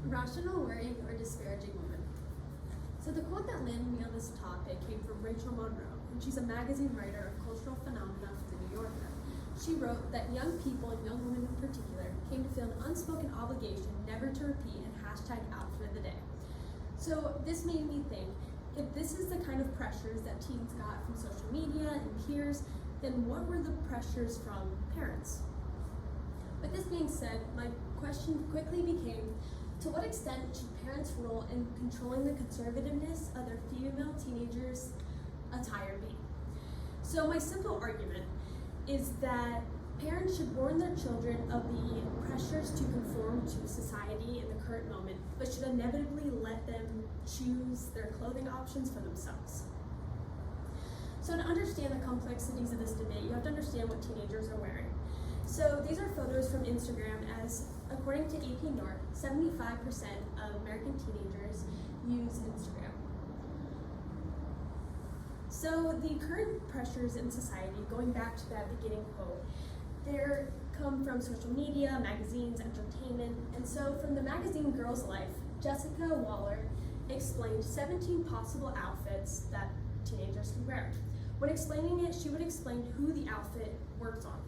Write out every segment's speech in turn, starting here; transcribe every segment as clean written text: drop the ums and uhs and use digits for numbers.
Rational worrying or disparaging women. So the quote that landed me on this topic came from Rachel Monroe, and she's a magazine writer of cultural phenomena for The New Yorker. She wrote that young people, and young women in particular, came to feel an unspoken obligation never to repeat an hashtag outfit of the day. So this made me think, if this is the kind of pressures that teens got from social media and peers, then what were the pressures from parents? With this being said, my question quickly became, to what extent should parents' role in controlling the conservativeness of their female teenagers' attire be? So my simple argument is that parents should warn their children of the pressures to conform to society in the current moment, but should inevitably let them choose their clothing options for themselves. So to understand the complexities of this debate, you have to understand what teenagers are wearing. So these are photos from Instagram, as according to AP North, 75% of American teenagers use Instagram. So the current pressures in society, going back to that beginning quote, they come from social media, magazines, entertainment, and so from the magazine Girls Life, Jessica Waller explained 17 possible outfits that teenagers can wear. When explaining it, she would explain who the outfit worked on.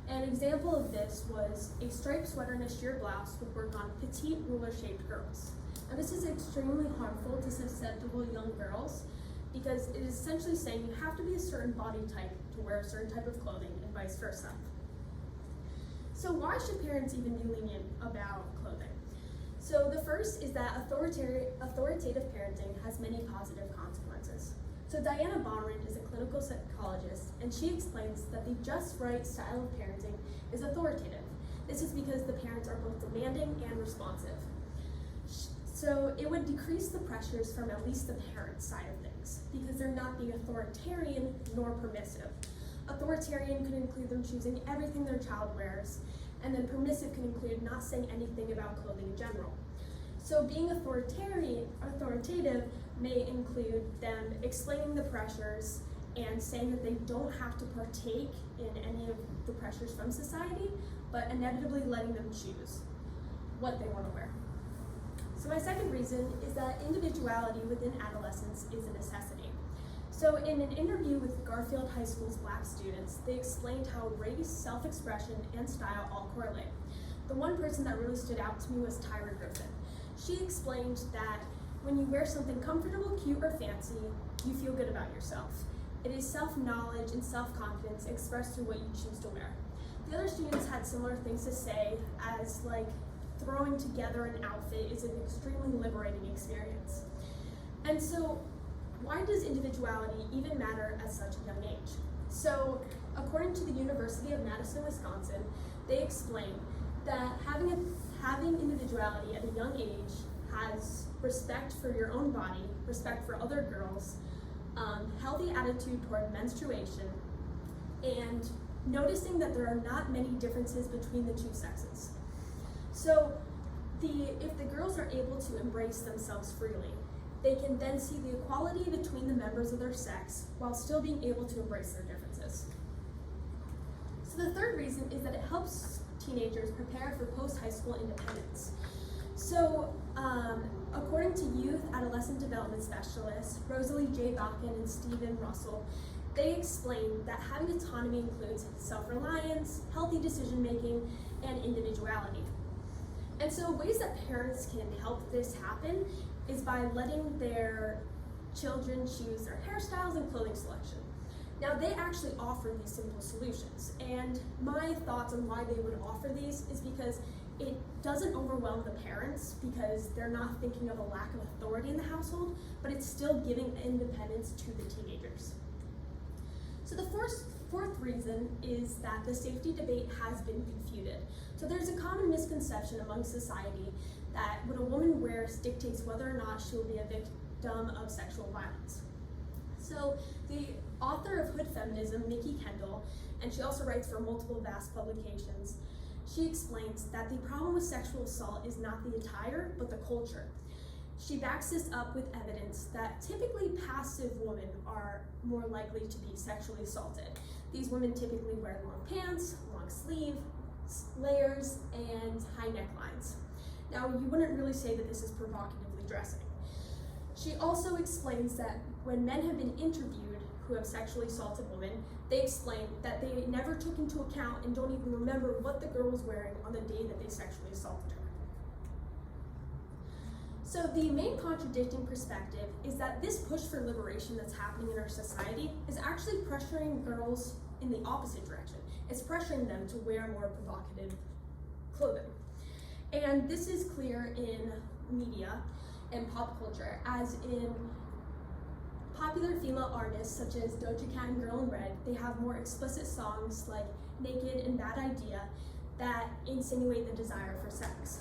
An example of this was a striped sweater and a sheer blouse would work on petite ruler-shaped girls. And this is extremely harmful to susceptible young girls because it is essentially saying you have to be a certain body type to wear a certain type of clothing and vice versa. So why should parents even be lenient about clothing? So the first is that authoritative parenting has many positive consequences. So Diana Bonrin is a clinical psychologist, and she explains that the just right style of parenting is authoritative. This is because the parents are both demanding and responsive. So it would decrease the pressures from at least the parent side of things, because they're not being authoritarian nor permissive. Authoritarian could include them choosing everything their child wears, and then permissive can include not saying anything about clothing in general. So being authoritative may include them explaining the pressures and saying that they don't have to partake in any of the pressures from society, but inevitably letting them choose what they want to wear. So my second reason is that individuality within adolescence is a necessity. So in an interview with Garfield High School's Black students, they explained how race, self-expression, and style all correlate. The one person that really stood out to me was Tyra Griffin. She explained that when you wear something comfortable, cute, or fancy, you feel good about yourself. It is self-knowledge and self-confidence expressed through what you choose to wear. The other students had similar things to say, as like throwing together an outfit is an extremely liberating experience. And so why does individuality even matter at such a young age? So according to the University of Madison, Wisconsin, they explain that having individuality at a young age has respect for your own body, respect for other girls, healthy attitude toward menstruation, and noticing that there are not many differences between the two sexes. So if the girls are able to embrace themselves freely, they can then see the equality between the members of their sex while still being able to embrace their differences. So the third reason is that it helps teenagers prepare for post-high school independence. So according to youth adolescent development specialists, Rosalie J. Bakken and Stephen Russell, they explain that having autonomy includes self-reliance, healthy decision-making, and individuality. And so ways that parents can help this happen is by letting their children choose their hairstyles and clothing selection. Now, they actually offer these simple solutions, and my thoughts on why they would offer these is because it doesn't overwhelm the parents because they're not thinking of a lack of authority in the household, but it's still giving independence to the teenagers. So the fourth reason is that the safety debate has been confuted. So there's a common misconception among society that what a woman wears dictates whether or not she will be a victim of sexual violence. So the author of Hood Feminism, Nikki Kendall, and she also writes for multiple vast publications, she explains that the problem with sexual assault is not the attire, but the culture. She backs this up with evidence that typically passive women are more likely to be sexually assaulted. These women typically wear long pants, long sleeve, layers, and high necklines. Now, you wouldn't really say that this is provocatively dressing. She also explains that when men have been interviewed who have sexually assaulted women, they explain that they never took into account and don't even remember what the girl was wearing on the day that they sexually assaulted her. So the main contradicting perspective is that this push for liberation that's happening in our society is actually pressuring girls in the opposite direction. It's pressuring them to wear more provocative clothing. And this is clear in media and pop culture, as in popular female artists such as Doja Cat and Girl in Red. They have more explicit songs like Naked and Bad Idea that insinuate the desire for sex.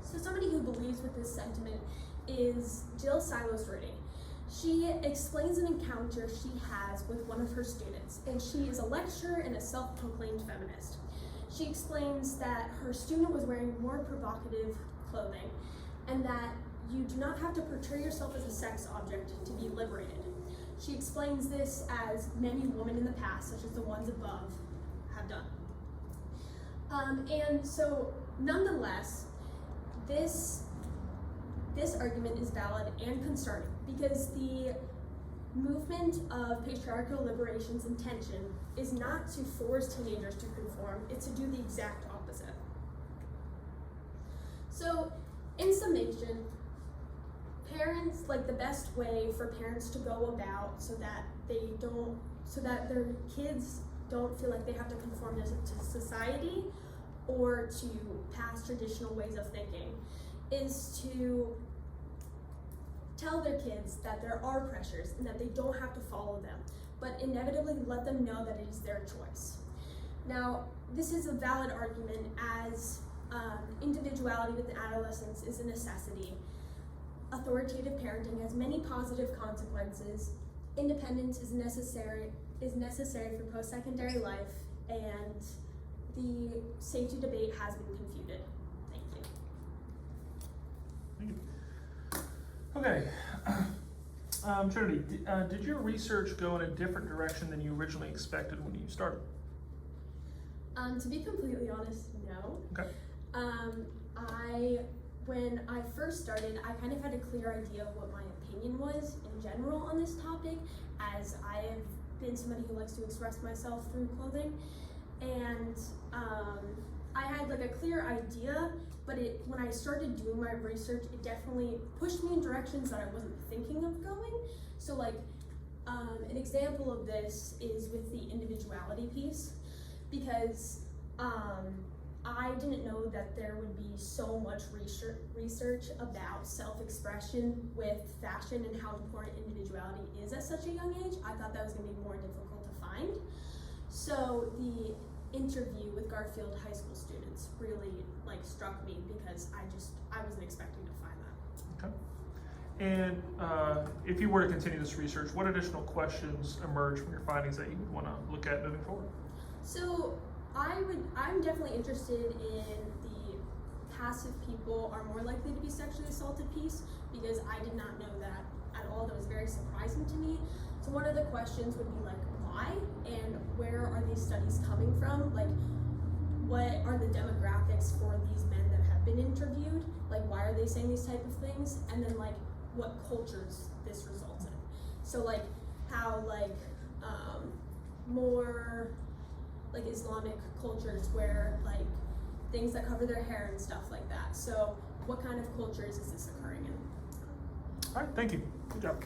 So somebody who believes with this sentiment is Jill Silos-Ritty. She explains an encounter she has with one of her students, and she is a lecturer and a self-proclaimed feminist. She explains that her student was wearing more provocative clothing and that you do not have to portray yourself as a sex object to be liberated. She explains this as many women in the past, such as the ones above, have done. And so, nonetheless, this argument is valid and concerning because the movement of patriarchal liberation's intention is not to force teenagers to conform, it's to do the exact opposite. So, in summation, the best way for parents to go about so that their kids don't feel like they have to conform to society or to past traditional ways of thinking is to tell their kids that there are pressures and that they don't have to follow them, but inevitably let them know that it is their choice. Now, this is a valid argument as individuality within adolescence is a necessity. Authoritative parenting has many positive consequences. Independence is necessary for post-secondary life, and the safety debate has been confuted. Thank you. Okay. Trinity, did your research go in a different direction than you originally expected when you started? To be completely honest, no. Okay. When I first started, I kind of had a clear idea of what my opinion was in general on this topic, as I have been somebody who likes to express myself through clothing, and I had like a clear idea, but when I started doing my research, it definitely pushed me in directions that I wasn't thinking of going. So like, an example of this is with the individuality piece, because I didn't know that there would be so much research about self-expression with fashion and how important individuality is at such a young age. I thought that was going to be more difficult to find. So the interview with Garfield High School students really struck me because I wasn't expecting to find that. Okay. And if you were to continue this research, what additional questions emerge from your findings that you would want to look at moving forward? So I'm definitely interested in the passive people are more likely to be sexually assaulted piece, because I did not know that at all. That was very surprising to me. So one of the questions would be why, and where are these studies coming from? What are the demographics for these men that have been interviewed? Why are they saying these type of things? And then what cultures this results in. So how more Islamic cultures where things that cover their hair and stuff like that. So what kind of cultures is this occurring in? All right, thank you. Good job.